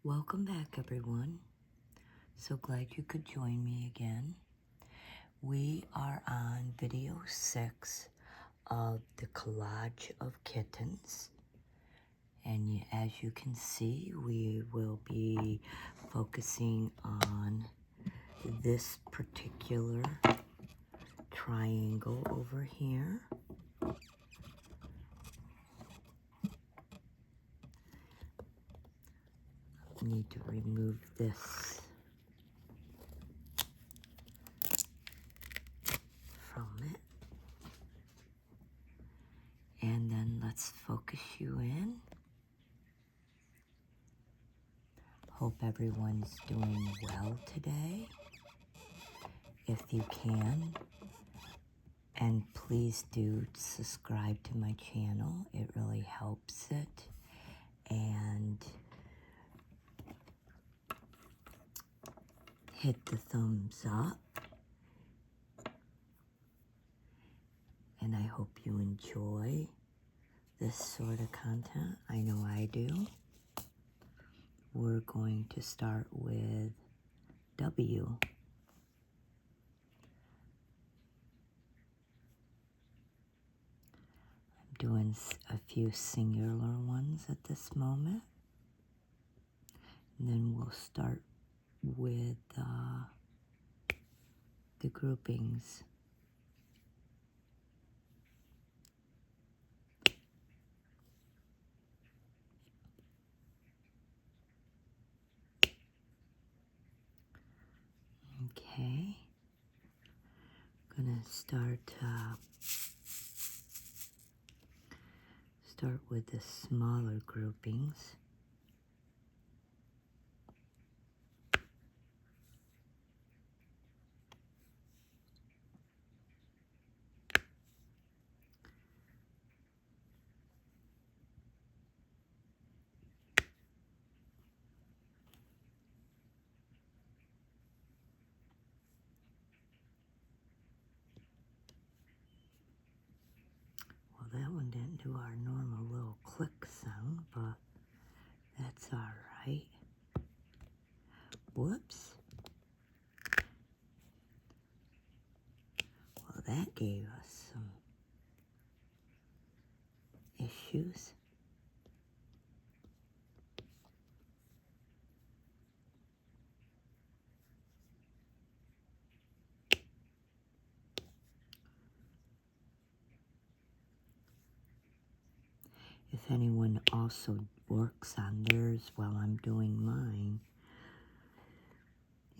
Welcome back, everyone. So glad you could join me again. We are on video 6 of the Collage of Kittens. And as you can see, we will be focusing on this particular triangle over here. I need to remove this from it. And then let's focus you in. Hope everyone's doing well today, if you can. And please do subscribe to my channel. It really helps it. And hit the thumbs up. And I hope you enjoy this sort of content. I know I do. We're going to start with W. I'm doing a few singular ones at this moment. And then we'll start with the groupings. Okay, gonna start with the smaller groupings. Well, that one didn't do our normal little click sound, but that's all right. Whoops. Well, that gave us some issues. If anyone also works on theirs while I'm doing mine,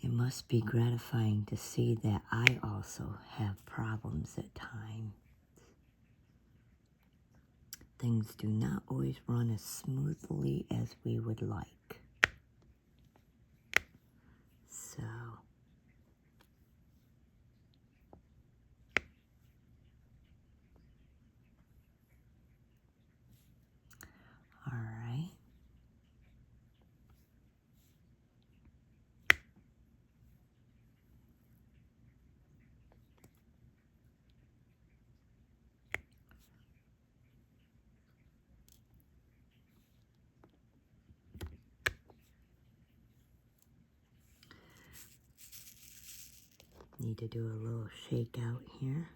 it must be gratifying to see that I also have problems at times. Things do not always run as smoothly as we would like. So, all right. Need to do a little shake out here.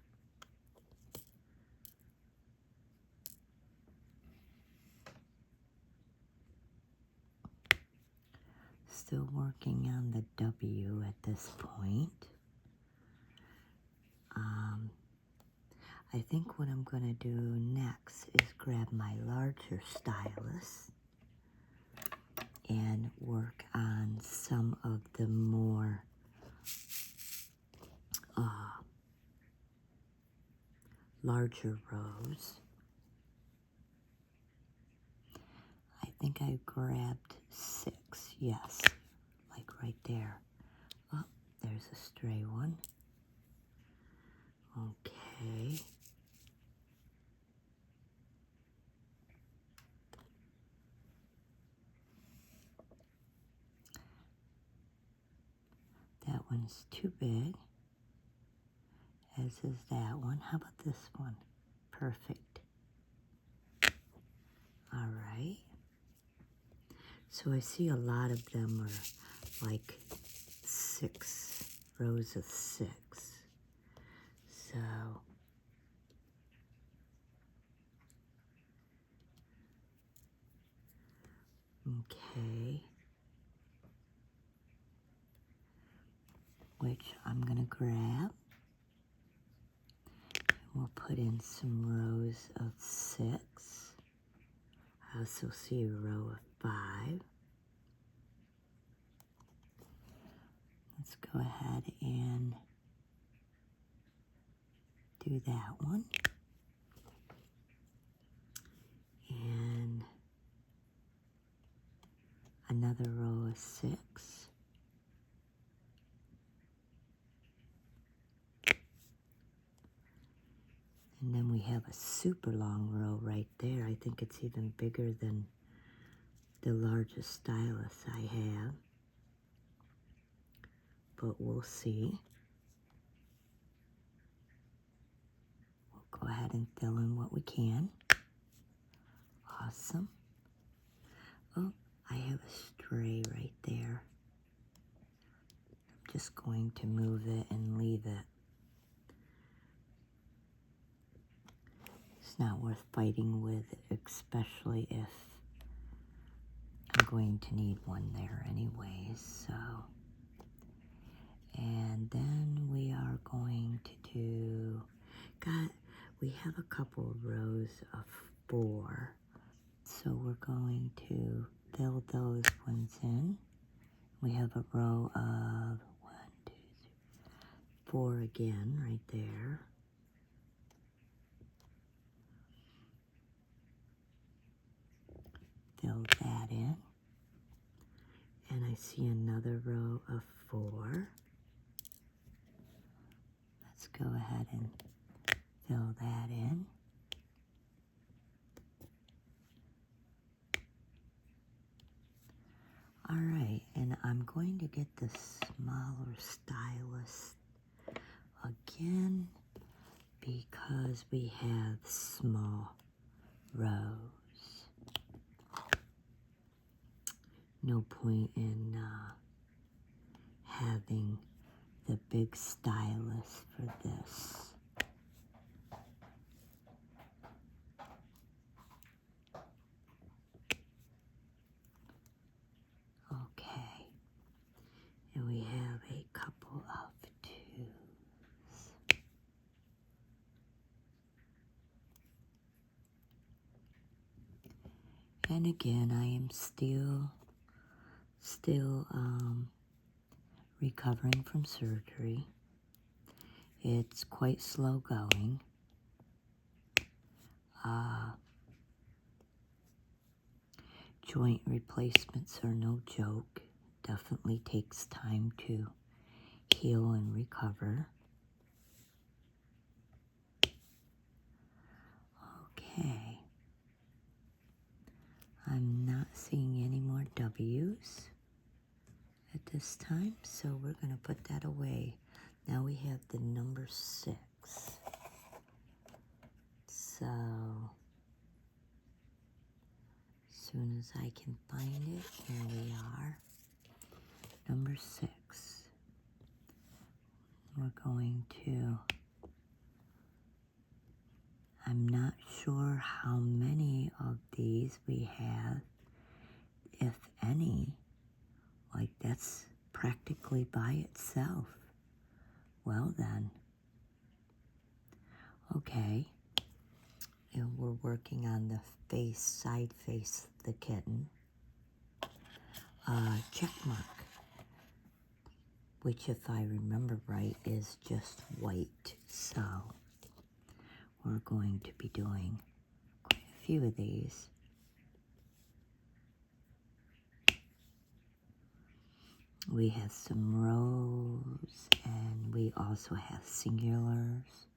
Still working on the W at this point. I think what I'm going to do next is grab my larger stylus and work on some of the more larger rows. I think I grabbed 6, yes, like right there. Oh, there's a stray one. Okay. That one's too big, as is that one. How about this one? Perfect. All right. So I see a lot of them are like 6 rows of 6. So okay, which I'm gonna grab. We'll put in some rows of 6. I also see a row of 5. Let's go ahead and do that one. And another row of 6. And then we have a super long row right there. I think it's even bigger than the largest stylus I have. But we'll see. We'll go ahead and fill in what we can. Awesome. Oh, I have a stray right there. I'm just going to move it and leave it. It's not worth fighting with, especially if I'm going to need one there anyways, so. And then we are going to do, we have a couple of rows of 4. So we're going to fill those ones in. We have a row of 1, 2, 3, 4 again right there. Fill that in. And I see another row of 4. Let's go ahead and fill that in. All right, and I'm going to get the smaller stylus again because we have small rows. No point in having the big stylus for this. Okay, and we have a couple of 2s. And again, I am still recovering from surgery. It's quite slow going. Joint replacements are no joke. Definitely takes time to heal and recover. Okay. I'm not seeing any more W's at this time, so we're going to put that away. Now we have the number 6. So, as soon as I can find it, here we are. Number 6. We're going to, I'm not sure how many of these we have, if any. Like, that's practically by itself. Well then. Okay. And we're working on the face, side face of the kitten. Check mark, which if I remember right is just white. So we're going to be doing quite a few of these. We have some rows and we also have singulars,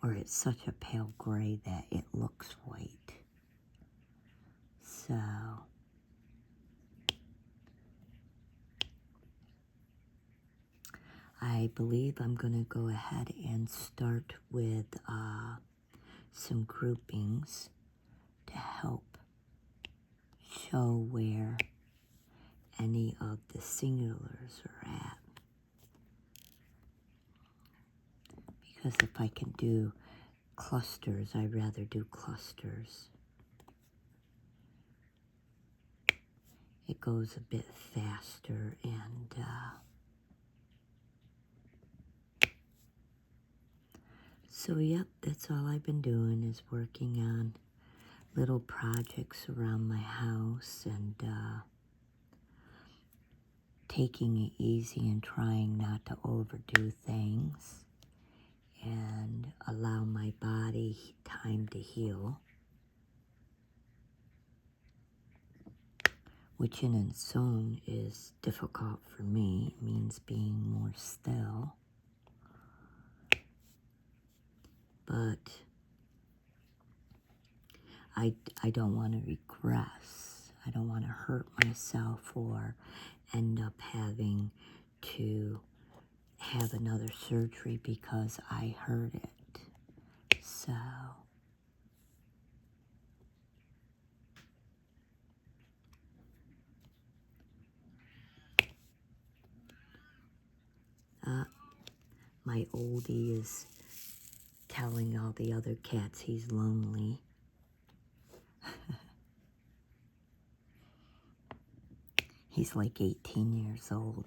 or it's such a pale gray that it looks white. So I believe I'm going to go ahead and start with some groupings to help show where any of the singulars are at. Because if I can do clusters, I'd rather do clusters. It goes a bit faster, and so yep, that's all I've been doing, is working on little projects around my house and taking it easy and trying not to overdo things and allow my body time to heal, which in its own is difficult for me. It means being more still. But I don't want to regress. I don't want to hurt myself or end up having to have another surgery because I hurt it. So my oldie is telling all the other cats he's lonely. He's like 18 years old.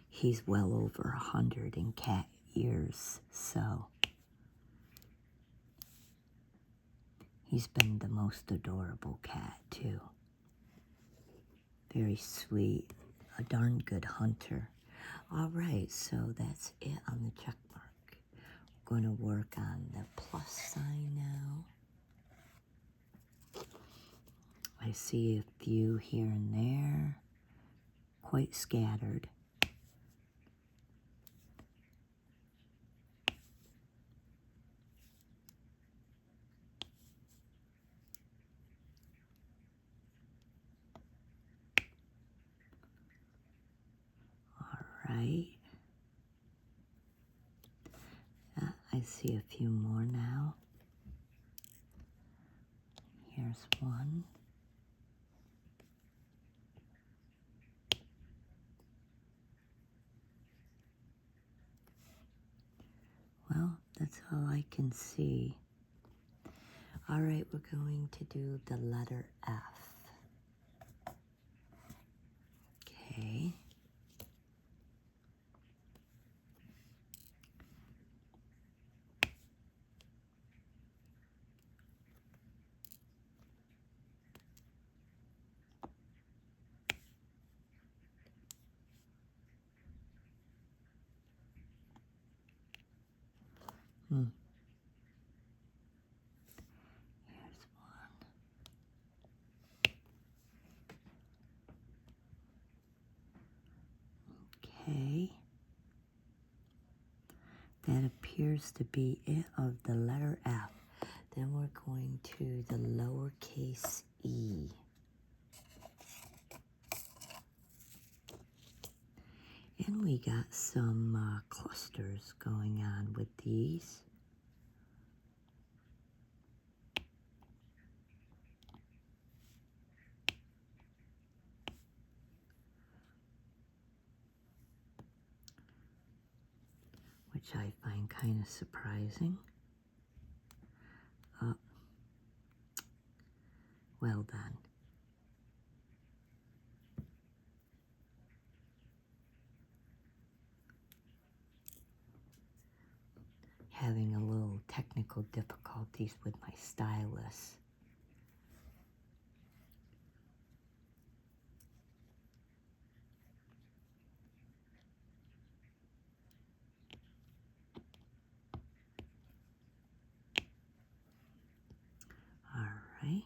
He's well over 100 in cat years, so he's been the most adorable cat, too. Very sweet, a darn good hunter. All right, so that's it on the check mark. Going to work on the plus sign now. I see a few here and there, quite scattered. All right. I see a few more now. Here's one. Well, that's all I can see. All right, we're going to do the letter F. Okay. Here's one. Okay. That appears to be it of the letter F. Then we're going to the lowercase e. And we got some clusters going on with these. Which I find kind of surprising. Well done. Having a little technical difficulties with my stylus. All right.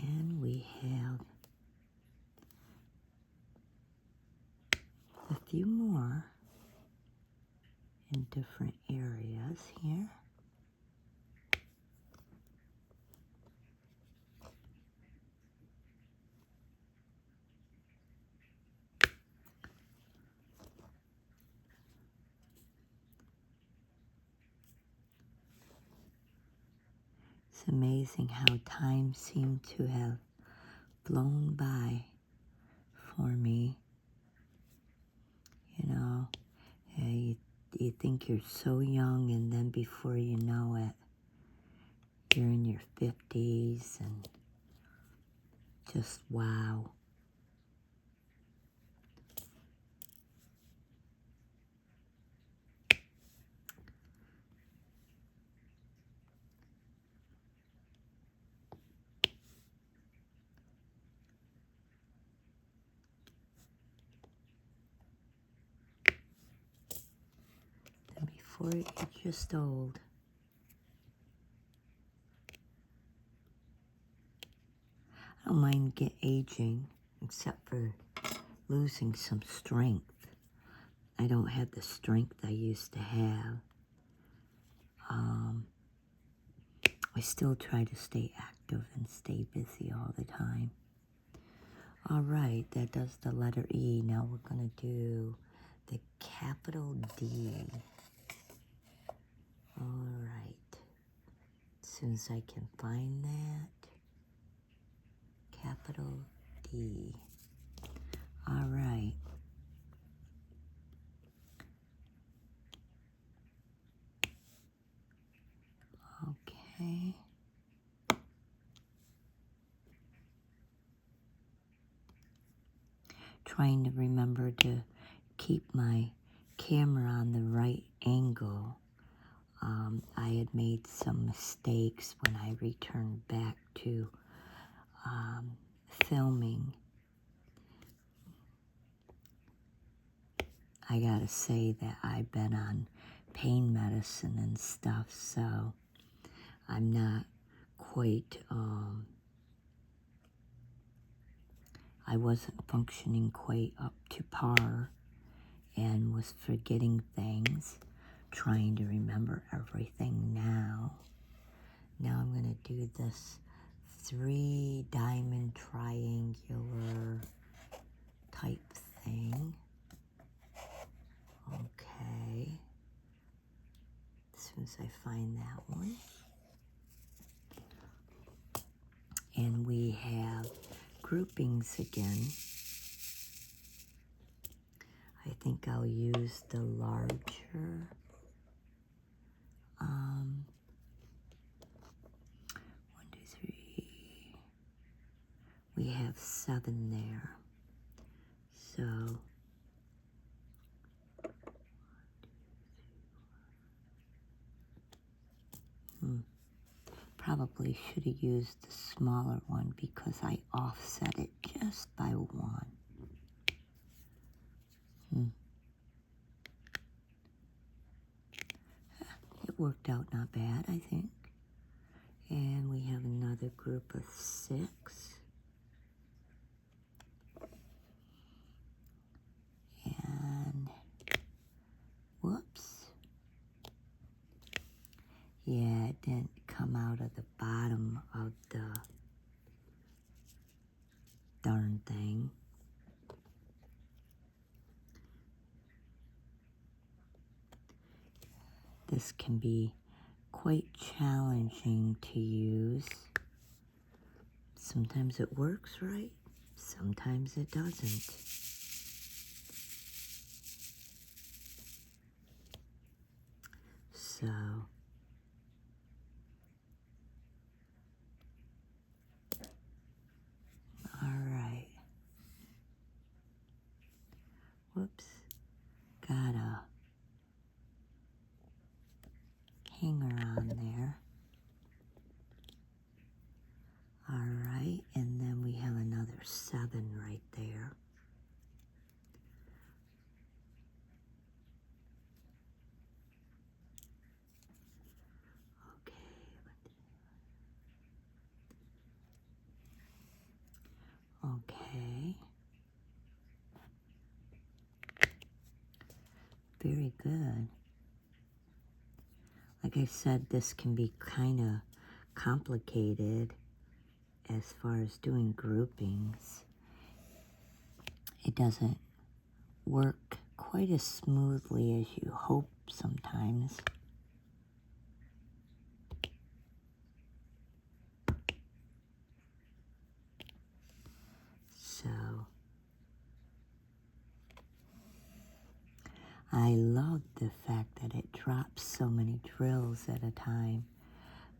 And we have a few more in different areas here. It's amazing how time seemed to have blown by for me. You know, you think you're so young, and then before you know it, you're in your 50s, and just wow. And before you get just old. I don't mind aging, except for losing some strength. I don't have the strength I used to have. I still try to stay active and stay busy all the time. All right, that does the letter E. Now we're going to do the capital D. All right. As soon as I can find that. Capital D. All right. Okay. Trying to remember to keep my camera on the right angle. I had made some mistakes when I returned back to filming. I gotta say that I've been on pain medicine and stuff, so I'm not quite, I wasn't functioning quite up to par and was forgetting things, trying to remember everything now. Now I'm gonna do this 3 diamond triangular type thing. Okay. As soon as I find that one. And we have groupings again. I think I'll use the larger. 1, 2, 3. We have 7 there. So probably should have used the smaller one because I offset it just by 1. It worked out not bad, I think. And we have another group of 6. And whoops. Yeah, it didn't come out of the bottom of the darn thing. This can be quite challenging to use. Sometimes it works right, sometimes it doesn't. So, all right. Whoops, got a hanger on there. All right, and then we have another 7 right there. Okay. Very good. Like I said, this can be kind of complicated as far as doing groupings. It doesn't work quite as smoothly as you hope sometimes. the fact that it drops so many drills at a time,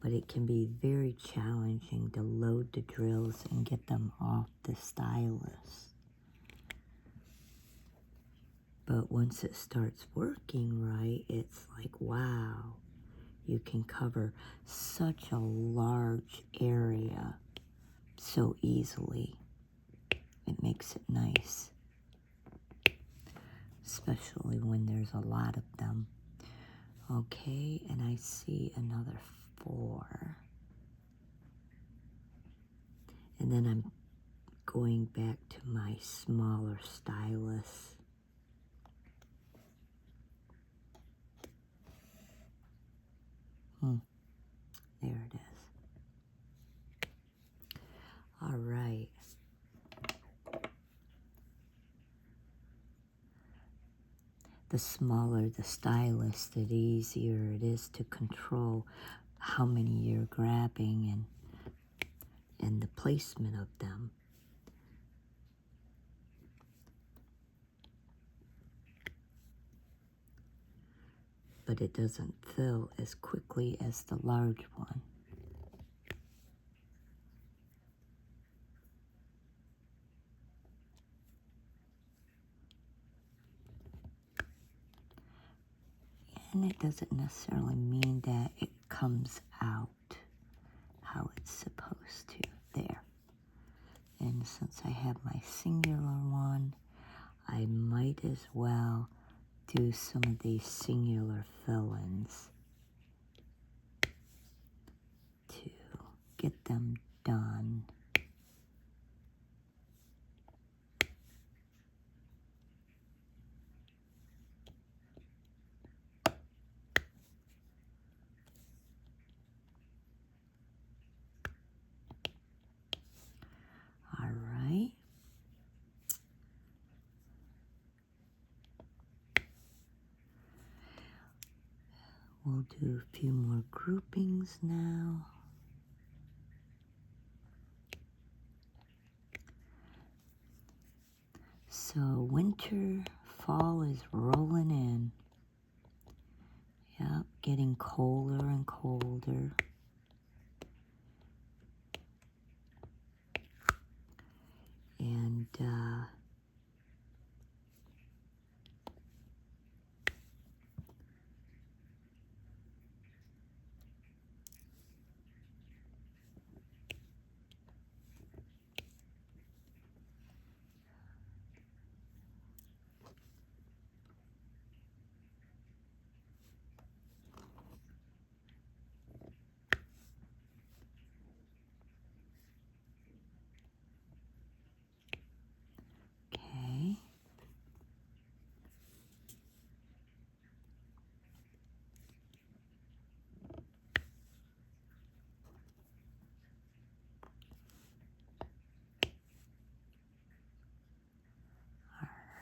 but it can be very challenging to load the drills and get them off the stylus. But once it starts working right, it's like, wow, you can cover such a large area so easily. It makes it nice, especially when there's a lot of them. Okay, and I see another 4. And then I'm going back to my smaller stylus. There it is. All right. The smaller the stylus, the easier it is to control how many you're grabbing and the placement of them. But it doesn't fill as quickly as the large one. And it doesn't necessarily mean that it comes out how it's supposed to. There. And since I have my singular one, I might as well do some of these singular fill-ins to get them done. All right. We'll do a few more groupings now. So winter, fall is rolling in. Yep, getting colder and colder. And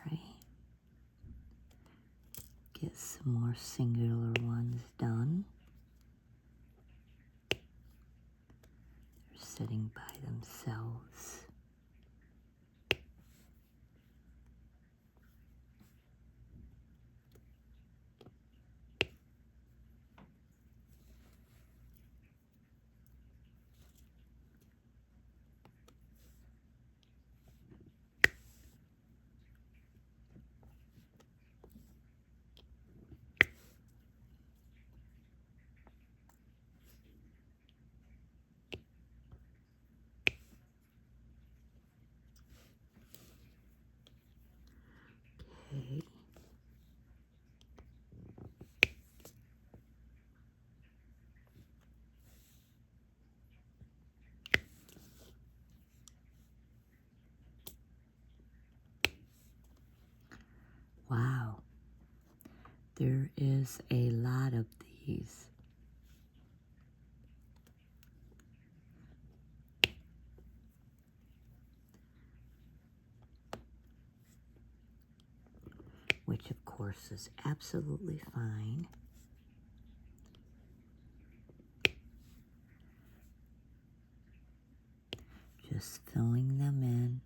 okay. Get some more singular ones done. They're sitting by themselves. Okay. Wow. There is a lot of these. Which of course is absolutely fine. Just filling them in.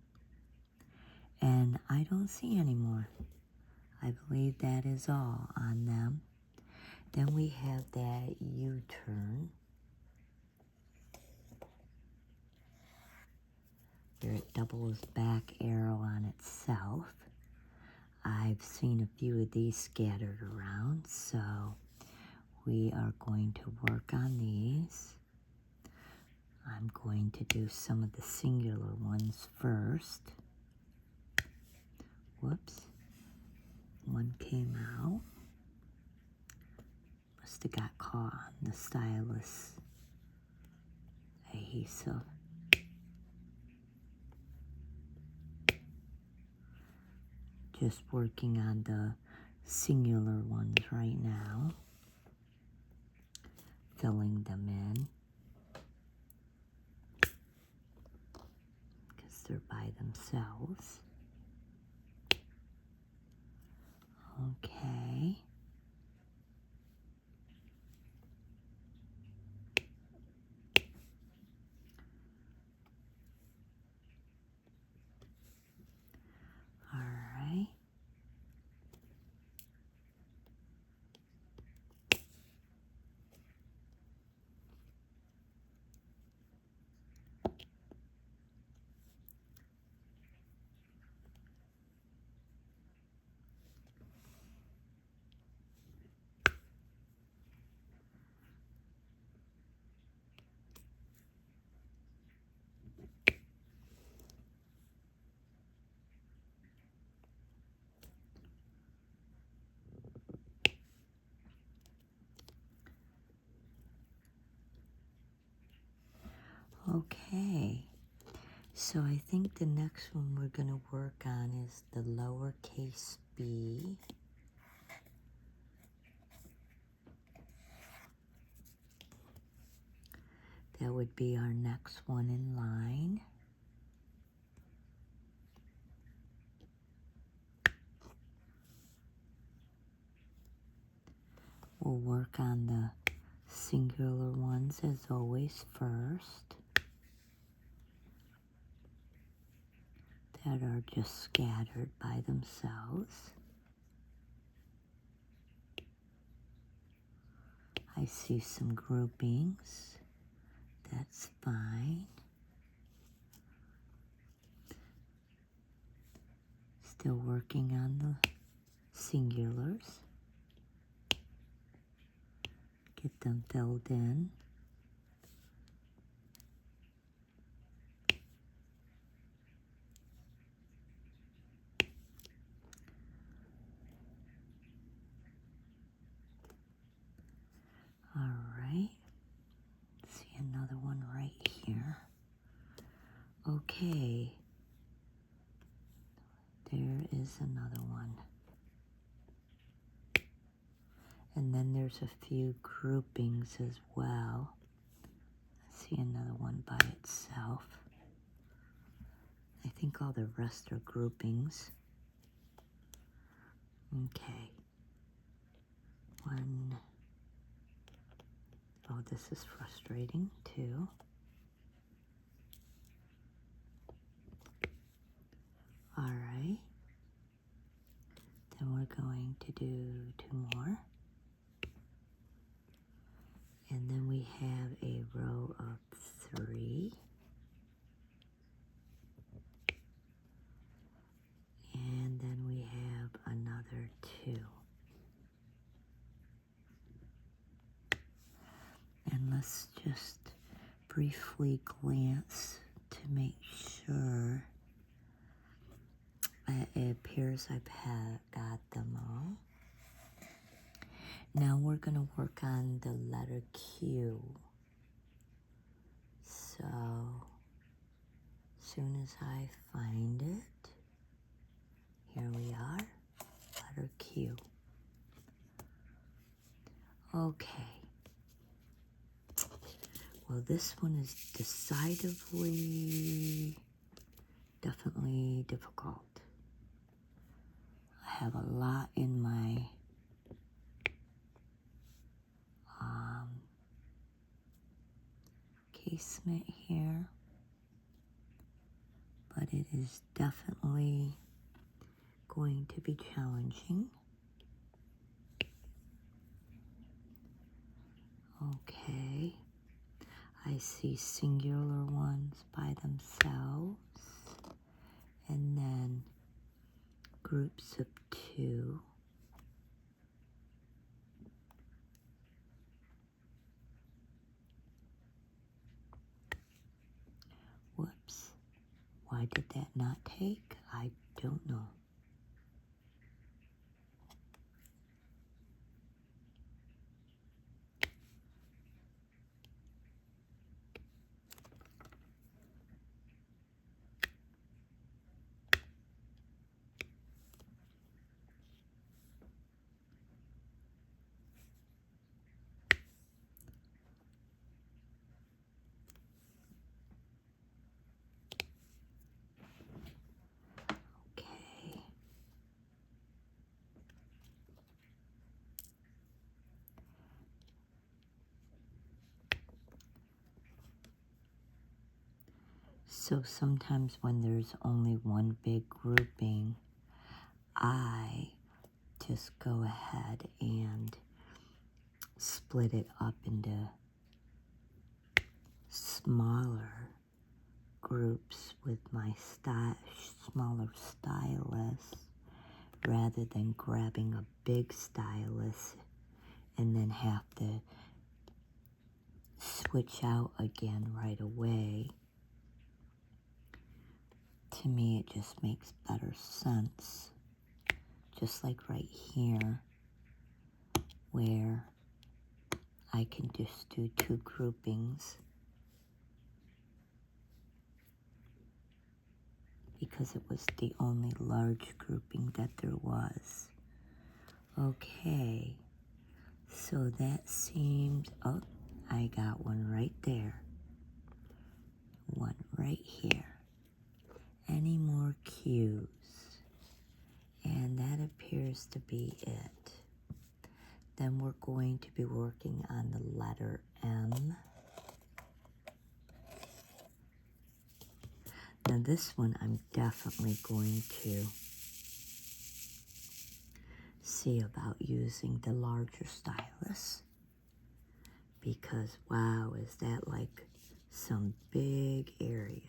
And I don't see any more. I believe that is all on them. Then we have that U-turn, where it doubles back arrow on itself. I've seen a few of these scattered around, so we are going to work on these. I'm going to do some of the singular ones first. Whoops. One came out. Must have got caught on the stylus adhesive. Just working on the singular ones right now. Filling them in. Because they're by themselves. Okay. All right. Okay, so I think the next one we're going to work on is the lowercase b. That would be our next one in line. We'll work on the singular ones as always first. That are just scattered by themselves. I see some groupings. That's fine. Still working on the singulars. Get them filled in. All right. See another one right here. Okay. There is another one. And then there's a few groupings as well. I see another one by itself. I think all the rest are groupings. Okay. One. Oh, this is frustrating too. All right. Then we're going to do two more. And then we have a row of 3. And then we have another 2. And let's just briefly glance to make sure. It appears I've got them all. Now we're going to work on the letter Q. So, as soon as I find it, here we are, letter Q. Okay. Well, this one is definitely difficult. I have a lot in my casement here, but it is definitely going to be challenging. Okay, I see singular ones by themselves, and then groups of 2. Whoops, why did that not take? I don't know. Okay. So sometimes when there's only one big grouping, I just go ahead and split it up into smaller groups with my smaller stylus, rather than grabbing a big stylus and then have to switch out again right away. To me, it just makes better sense. Just like right here, where I can just do 2 groupings, because it was the only large grouping that there was. Okay, so that seems, oh, I got one right there. One right here. Any more cues? And that appears to be it. Then we're going to be working on the letter M. Now this one I'm definitely going to see about using the larger stylus, because wow, is that like some big areas.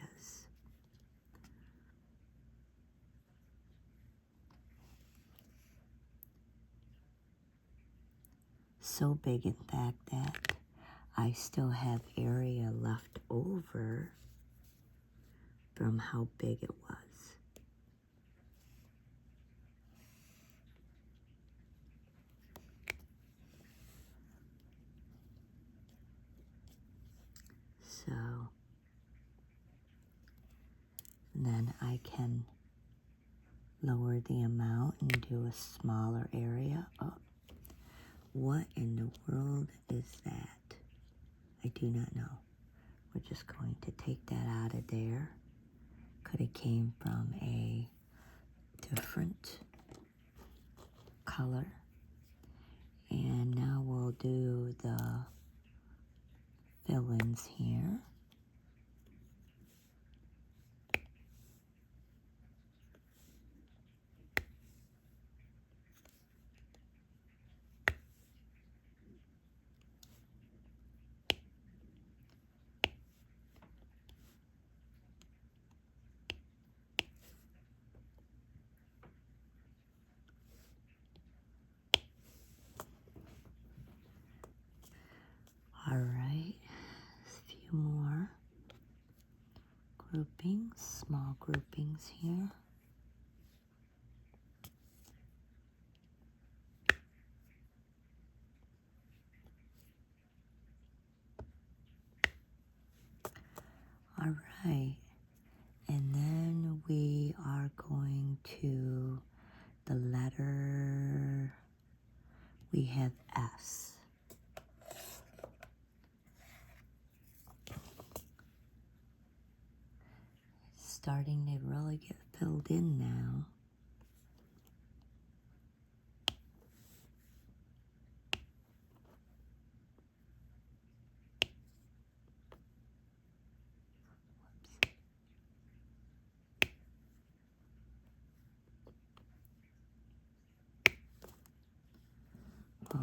So big, in fact, that I still have area left over from how big it was. So then I can lower the amount and do a smaller area. Oh, what in the world is that? I do not know. We're just going to take that out of there. Could have came from a different color. And now we'll do the fill-ins here. All right, a few more groupings, small groupings here. All right, and then we are going to the letter, we have S. Starting to really get filled in now.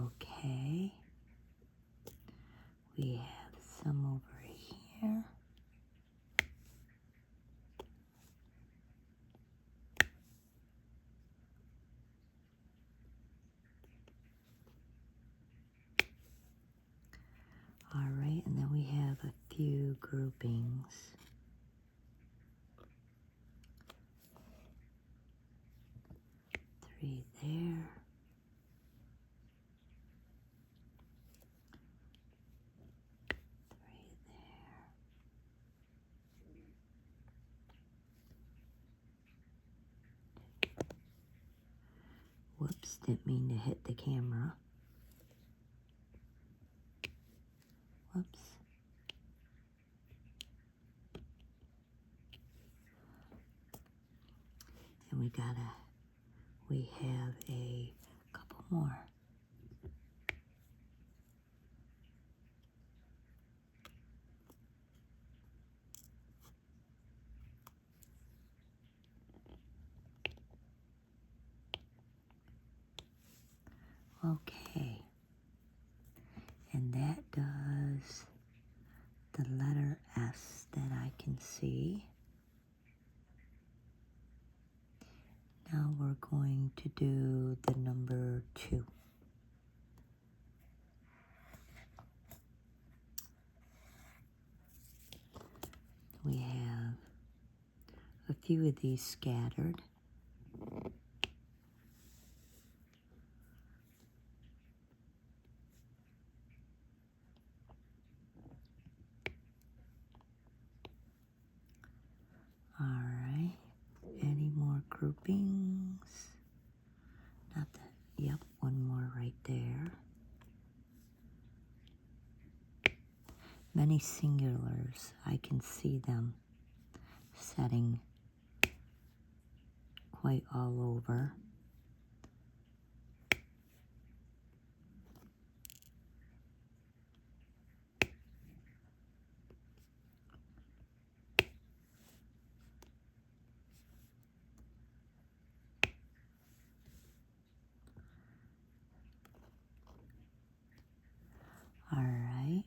Okay. We have some over here. All right, and then we have a few groupings. Three there. Three there. Whoops, didn't mean to hit the camera. Whoops. And we have a couple more. Okay. And that does the letter S that I can see. Now we're going to do the number 2. We have a few of these scattered. All right. Any more groupings? Not that. Yep, one more right there. Many singulars. I can see them setting quite all over. All right.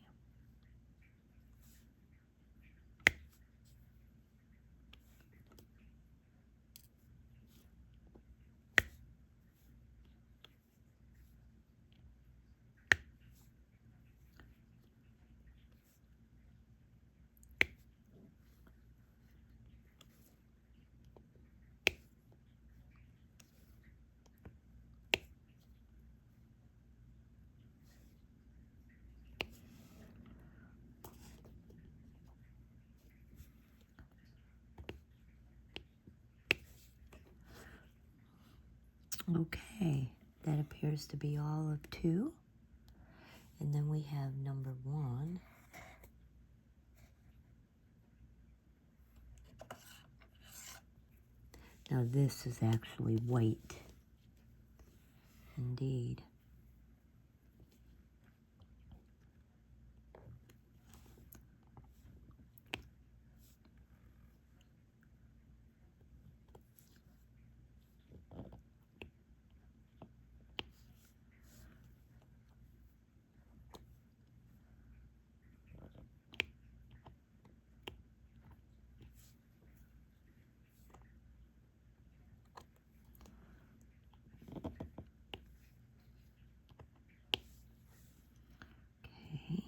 Okay, that appears to be all of 2. And then we have number 1. Now this is actually white. Indeed. Okay.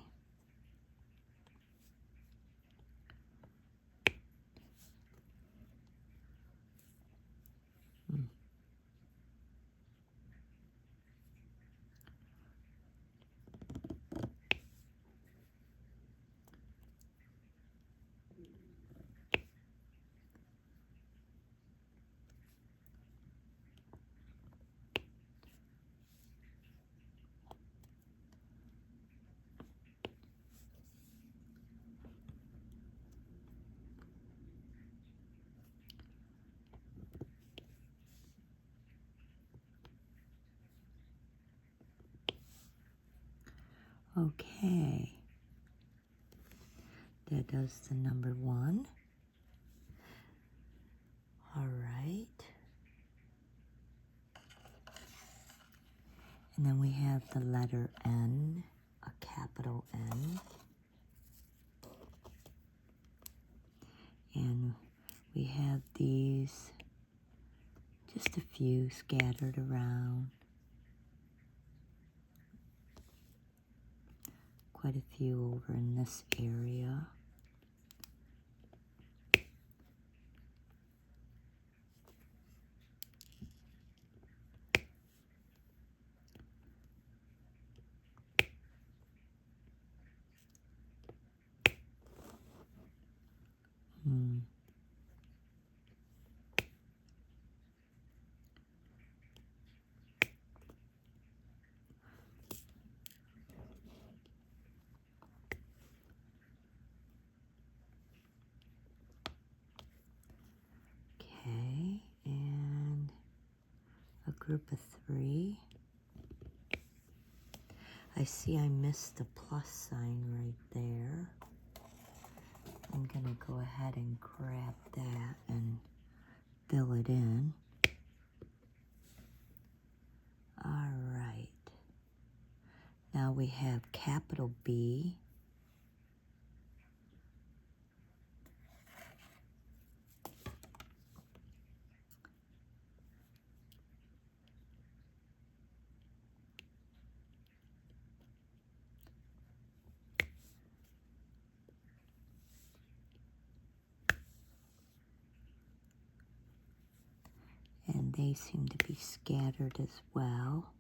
Okay. That does the number 1. All right. And then we have the letter N, a capital N. And we have these, just a few scattered around. Quite a few over in this area. Okay, and a group of 3. I see I missed the plus sign right there. I'm gonna go ahead and grab that and fill it in. All right. Now we have capital B. And they seem to be scattered as well.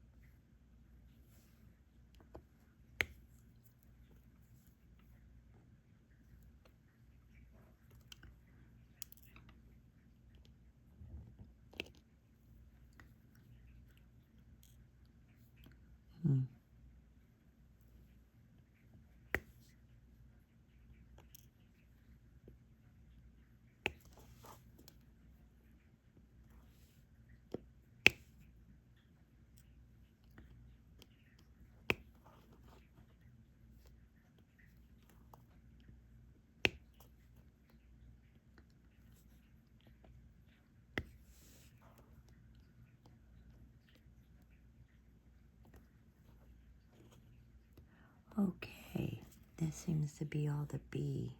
Okay, that seems to be all the B.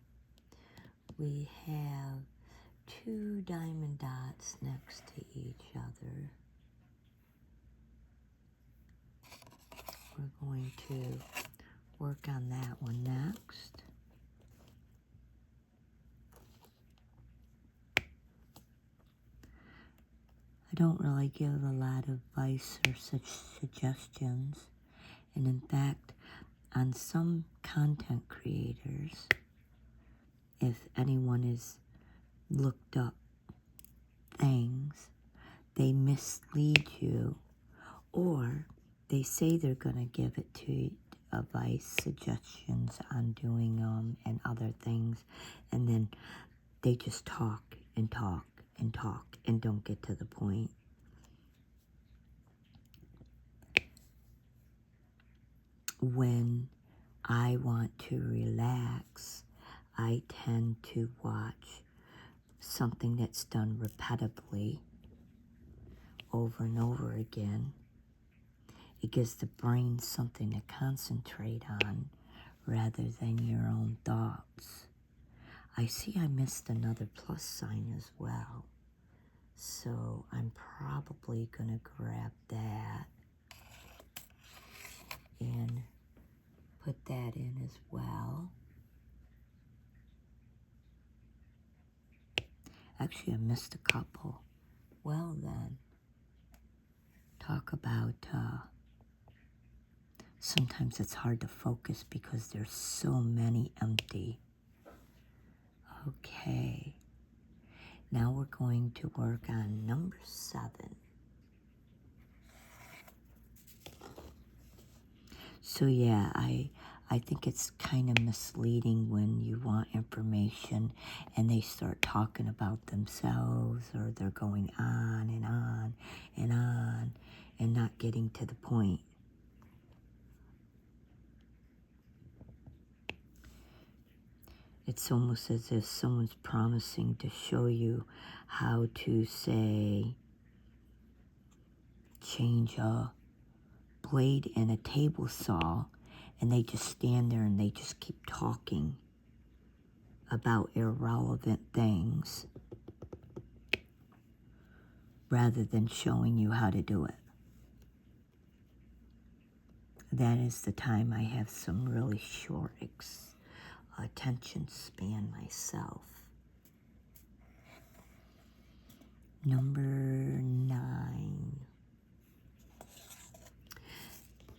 We have 2 diamond dots next to each other. We're going to work on that one next. I don't really give a lot of advice or such suggestions. And in fact, on some content creators, if anyone has looked up things, they mislead you, or they say they're going to give it to advice, suggestions on doing them and other things, and then they just talk and talk and talk and don't get to the point. When I want to relax, I tend to watch something that's done repetitively over and over again. It gives the brain something to concentrate on rather than your own thoughts. I see I missed another plus sign as well, so I'm probably going to grab that and put that in as well. Actually, I missed a couple. Well then, talk about, sometimes it's hard to focus because there's so many empty. Okay, now we're going to work on number 7. So yeah, I think it's kind of misleading when you want information and they start talking about themselves, or they're going on and on and on and not getting to the point. It's almost as if someone's promising to show you how to, say, change a blade and a table saw, and they just stand there and they just keep talking about irrelevant things rather than showing you how to do it. That is the time I have some really short attention span myself. Number 9.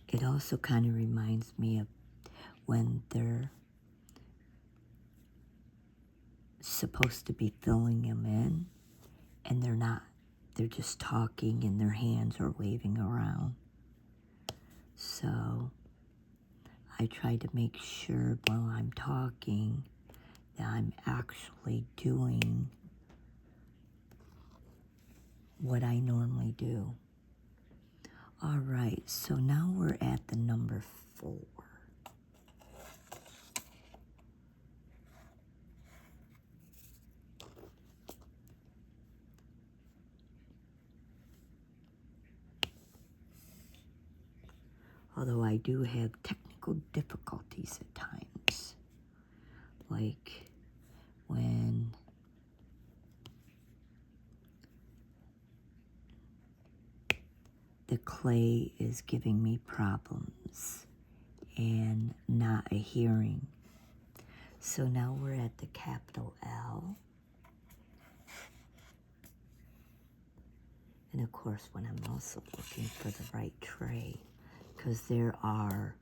It also kind of reminds me of when they're supposed to be filling them in, and they're not. They're just talking and their hands are waving around. So I try to make sure while I'm talking that I'm actually doing what I normally do. All right, so now we're at the number 4. Although I do have technical difficulties at times, like when the clay is giving me problems and not adhering. So now we're at the capital L. And of course, when I'm also looking for the right tray, because there are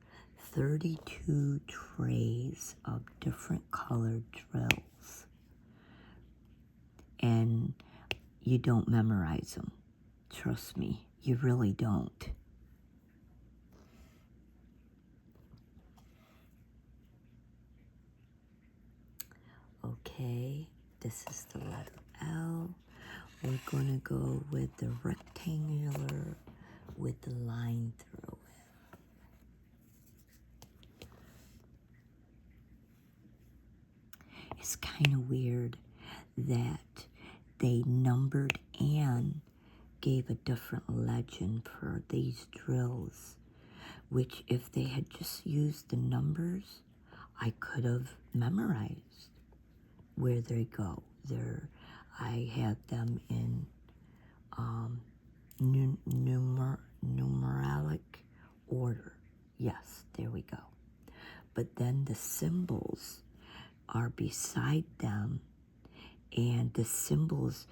32 trays of different colored drills. And you don't memorize them. Trust me, you really don't. Okay, this is the letter L. We're going to go with the rectangular with the line through it. It's kind of weird that they numbered and gave a different legend for these drills, which if they had just used the numbers, I could have memorized where they go. I have them in numeric order. Yes, there we go. But then the symbols are beside them, and the symbols,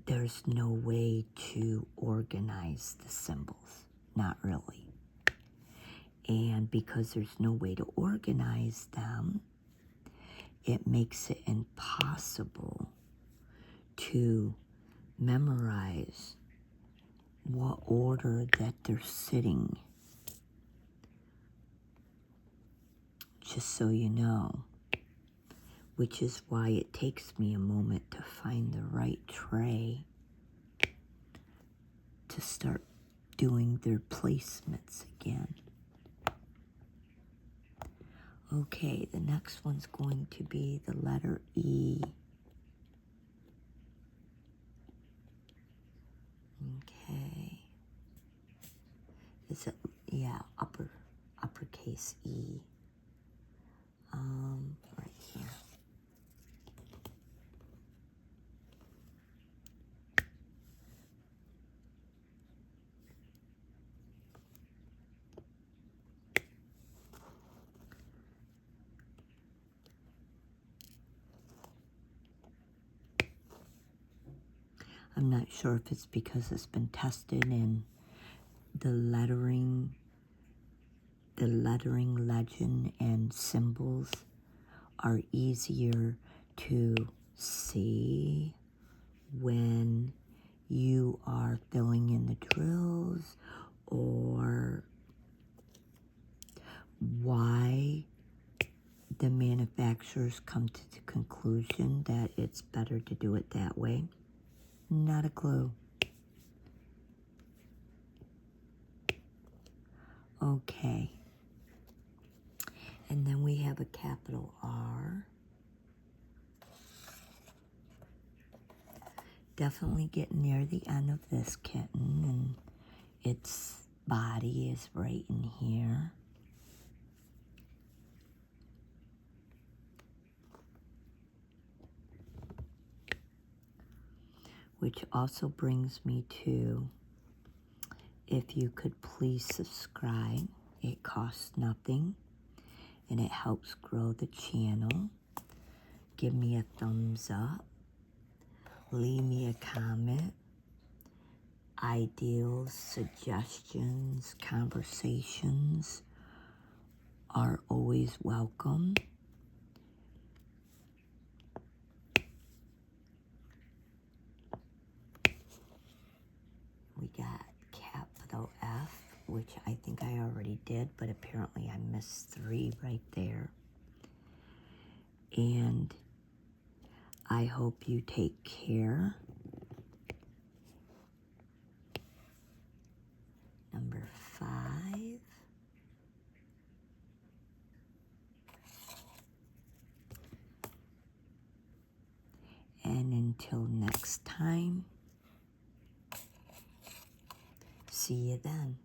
there's no way to organize the symbols. Not really. And because there's no way to organize them, it makes it impossible to memorize what order that they're sitting. Just so you know. Which is why it takes me a moment to find the right tray to start doing their placements again. Okay, the next one's going to be the letter E. Okay. Is it, yeah, uppercase E. Right here. I'm not sure if it's because it's been tested and the lettering legend and symbols are easier to see when you are filling in the drills, or why the manufacturers come to the conclusion that it's better to do it that way. Not a clue. Okay. And then we have a capital R. Definitely getting near the end of this kitten, and its body is right in here. Which also brings me to, if you could please subscribe. It costs nothing and it helps grow the channel. Give me a thumbs up. Leave me a comment. Ideals, suggestions, conversations are always welcome. We got capital F, which I think I already did, but apparently I missed 3 right there. And I hope you take care. Number 5. And until next time, see you then.